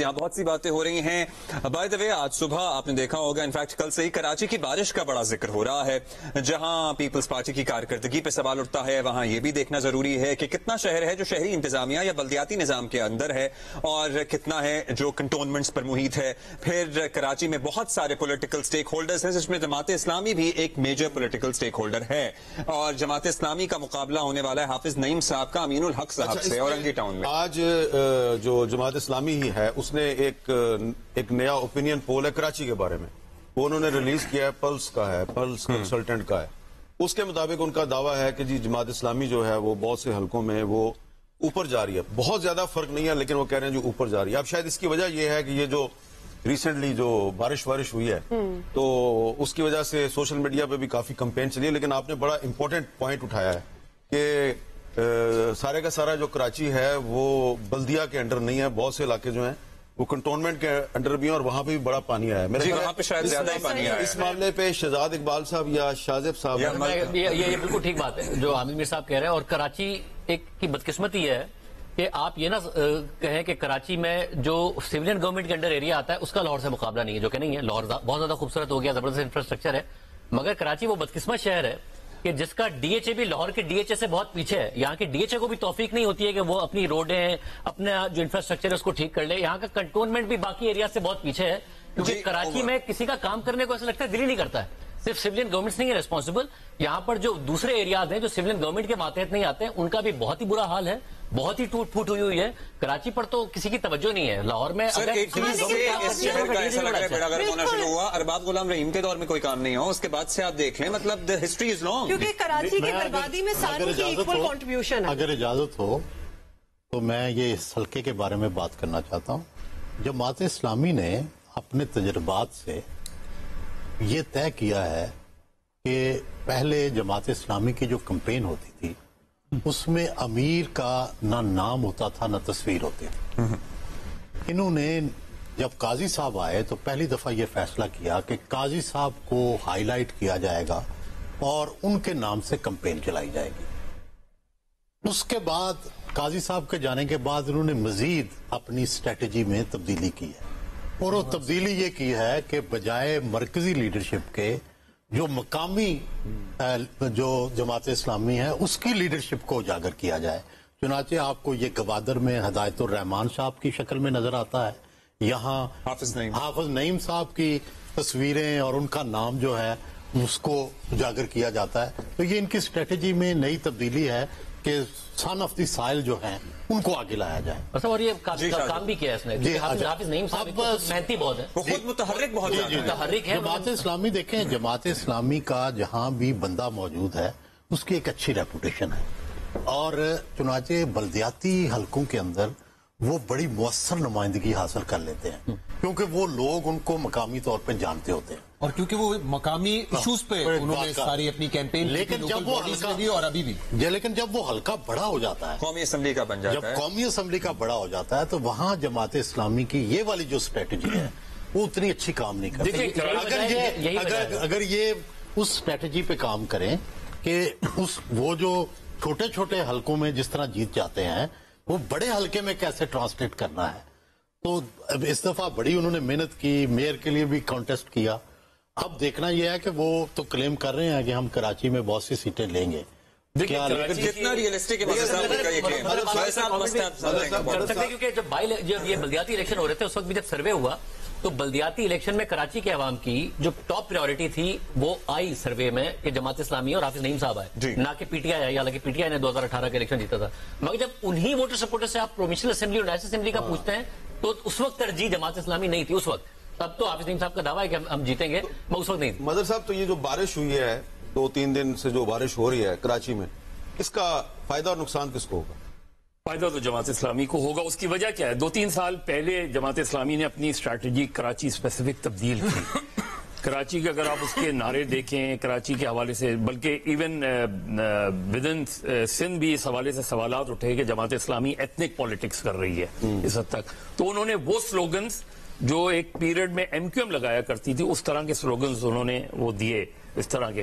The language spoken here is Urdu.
یہاں بہت سی باتیں ہو رہی ہیں. بائی دا وے آج صبح آپ نے دیکھا ہوگا انفیکٹ کل سے ہی کراچی کی بارش کا بڑا ذکر ہو رہا ہے. جہاں پیپلز پارٹی کی کارکردگی پہ سوال اٹھتا ہے وہاں یہ بھی دیکھنا ضروری ہے کہ کتنا شہر ہے جو شہری انتظامیہ یا بلدیاتی نظام کے اندر ہے اور کتنا ہے جو کنٹونمنٹس پر محیط ہے. پھر کراچی میں بہت سارے پولیٹیکل سٹیک ہولڈرز ہیں جس میں جماعت اسلامی بھی ایک میجر پولیٹیکل سٹیک ہولڈر ہے اور جماعت اسلامی کا مقابلہ ہونے والا ہے حافظ نعیم صاحب کا امین الحق صاحب سے اورنگی ٹاؤن میں. آج جو جماعت اسلامی ہی ہے اس نے ایک نیا اوپینین پول ہے کراچی کے بارے میں وہ انہوں نے ریلیز کیا ہے. پلس کا ہے, پلس کنسلٹنٹ کا ہے. اس کے مطابق ان کا دعویٰ ہے کہ جی جماعت اسلامی جو ہے وہ بہت سے حلقوں میں وہ اوپر جا رہی ہے. بہت زیادہ فرق نہیں ہے لیکن وہ کہہ رہے ہیں جو اوپر جا رہی ہے. اب شاید اس کی وجہ یہ ہے کہ یہ جو ریسنٹلی جو بارش ہوئی ہے تو اس کی وجہ سے سوشل میڈیا پہ بھی کافی کمپین چلی ہے. لیکن آپ نے بڑا امپورٹنٹ پوائنٹ اٹھایا ہے کہ سارے کا سارا جو کراچی ہے وہ بلدیہ کے انڈر نہیں ہے. بہت سے علاقے جو ہیں وہ کنٹونمنٹ کے انڈر بھی ہیں اور وہاں پہ بھی بڑا پانی آیا ہے. وہاں پہ شاید زیادہ ہی پانی آیا ہے. اس معاملے پہ شہزاد اقبال صاحب یا شاذب صاحب یہ بالکل ٹھیک بات ہے جو عامر میر صاحب کہہ رہے ہیں. اور کراچی ایک کی بدقسمتی ہے کہ آپ یہ نہ کہیں کہ کراچی میں جو سویلین گورنمنٹ کے انڈر ایریا آتا ہے اس کا لاہور سے مقابلہ نہیں ہے, جو کہ نہیں ہے. لاہور بہت زیادہ خوبصورت ہو گیا, زبردست انفراسٹرکچر ہے, مگر کراچی وہ بدقسمت شہر ہے کہ جس کا ڈی ایچ اے بھی لاہور کے ڈی ایچ اے سے بہت پیچھے ہے. یہاں کے ڈی ایچ اے کو بھی توفیق نہیں ہوتی ہے کہ وہ اپنی روڈیں اپنا جو انفراسٹرکچر ہے اس کو ٹھیک کر لے. یہاں کا کنٹونمنٹ بھی باقی ایریا سے بہت پیچھے ہے کیونکہ کراچی میں کسی کا کام کرنے کو ایسا لگتا ہے دل ہی نہیں کرتا ہے. صرف سویلین گورنمنٹ نہیں ہے ریسپانسبل. یہاں پر جو دوسرے ایریاز ہیں جو سویلین گورنمنٹ کے ماتحت نہیں آتے ہیں ان کا بھی بہت ہی برا حال ہے, بہت ہی ٹوٹ پھوٹ ہوئی ہے. کراچی پر تو کسی کی توجہ نہیں ہے. لاہور میں ارباب غلام رحیم کے دور میں کوئی کام نہیں ہو اس کے بعد سے آپ دیکھ لیں مطلب ہسٹری از لانگ کیونکہ کراچی کی بربادی میں ساری کی ایکول کنٹریبیوشن ہے. اگر اجازت ہو تو میں یہ اس حلقے کے بارے میں بات کرنا چاہتا ہوں. جماعت اسلامی نے اپنے تجربات سے یہ طے کیا ہے کہ پہلے جماعت اسلامی کی جو کمپین ہوتی تھی اس میں امیر کا نہ نام ہوتا تھا نہ تصویر ہوتی تھی. انہوں نے جب قاضی صاحب آئے تو پہلی دفعہ یہ فیصلہ کیا کہ قاضی صاحب کو ہائی لائٹ کیا جائے گا اور ان کے نام سے کمپین چلائی جائے گی. اس کے بعد قاضی صاحب کے جانے کے بعد انہوں نے مزید اپنی اسٹریٹجی میں تبدیلی کی ہے اور وہ تبدیلی یہ کی ہے کہ بجائے مرکزی لیڈرشپ کے جو مقامی جو جماعت اسلامی ہے اس کی لیڈرشپ کو اجاگر کیا جائے. چنانچہ آپ کو یہ گوادر میں ہدایت الرحمان صاحب کی شکل میں نظر آتا ہے, یہاں حافظ نعیم صاحب کی تصویریں اور ان کا نام جو ہے اس کو اجاگر کیا جاتا ہے. تو یہ ان کی اسٹریٹجی میں نئی تبدیلی ہے کہ سن آف دی سائل جو ہیں ان کو آگے لایا جائے. اور یہ کام بھی کیا ہے اس نے. حافظ نعیم صاحب محنتی بہت ہے, وہ خود متحرک بہت متحرک ہے. جماعت اسلامی دیکھیں, جماعت اسلامی کا جہاں بھی بندہ موجود ہے اس کی ایک اچھی ریپوٹیشن ہے اور چنانچہ بلدیاتی حلقوں کے اندر وہ بڑی مؤثر نمائندگی حاصل کر لیتے ہیں کیونکہ وہ لوگ ان کو مقامی طور پہ جانتے ہوتے ہیں اور کیونکہ وہ مقامی ایشوز پہ انہوں نے ساری اپنی کیمپین لیکن جب وہ بھی اور ابھی بھی لیکن جب وہ حلقہ بڑا ہو جاتا ہے, قومی اسمبلی کا بن جاتا ہے, جب قومی اسمبلی کا بڑا ہو جاتا ہے تو وہاں جماعت اسلامی کی یہ والی جو اسٹریٹجی ہے وہ اتنی اچھی کام نہیں کرتی. اگر یہ اس اسٹریٹجی پہ کام کریں کہ وہ جو چھوٹے چھوٹے حلقوں میں جس طرح جیت جاتے ہیں وہ بڑے حلقے میں کیسے ٹرانسلیٹ کرنا ہے. تو اس دفعہ بڑی انہوں نے محنت کی, میئر کے لیے بھی کانٹیسٹ کیا. اب دیکھنا یہ ہے کہ وہ تو کلیم کر رہے ہیں کہ ہم کراچی میں بہت سی سیٹیں لیں گے. جتنا ریئلسٹک کیونکہ جب یہ بلدیاتی الیکشن ہو رہے تھے اس وقت بھی جب سروے ہوا تو بلدیاتی الیکشن میں کراچی کے عوام کی جو ٹاپ پریورٹی تھی وہ آئی سروے میں کہ جماعت اسلامی اور حافظ نعیم صاحب آئے, نہ کہ پی ٹی آئی آئی. حالانکہ پی ٹی آئی نے 2018 کا الیکشن جیتا تھا, مگر جب انہی ووٹر سپورٹر سے آپ پروونشل اسمبلی اور نیشنل اسمبلی کا پوچھتے ہیں تو اس وقت ترجیح جماعت اسلامی نہیں تھی اس وقت. اب تو حافظ نعیم صاحب کا دعویٰ ہے کہ ہم جیتیں گے, میں اس وقت نہیں تھی. مدر صاحب, تو یہ جو بارش ہوئی ہے 2-3 دن سے جو بارش ہو رہی ہے کراچی میں, اس کا فائدہ اور نقصان کس کو ہوگا؟ فائدہ تو جماعت اسلامی کو ہوگا. اس کی وجہ کیا ہے, 2-3 سال پہلے جماعت اسلامی نے اپنی اسٹریٹجی کراچی اسپیسیفک تبدیل کی. کراچی کے اگر آپ اس کے نعرے دیکھیں کراچی کے حوالے سے, بلکہ ایون ودن سندھ بھی اس حوالے سے سوالات اٹھے کہ جماعت اسلامی ایتھنک پالیٹکس کر رہی ہے اس حد تک. تو انہوں نے وہ سلوگنز جو ایک پیریڈ میں ایم کیو ایم لگایا کرتی تھی اس طرح کے سلوگنز انہوں نے وہ دیے اس طرح کے.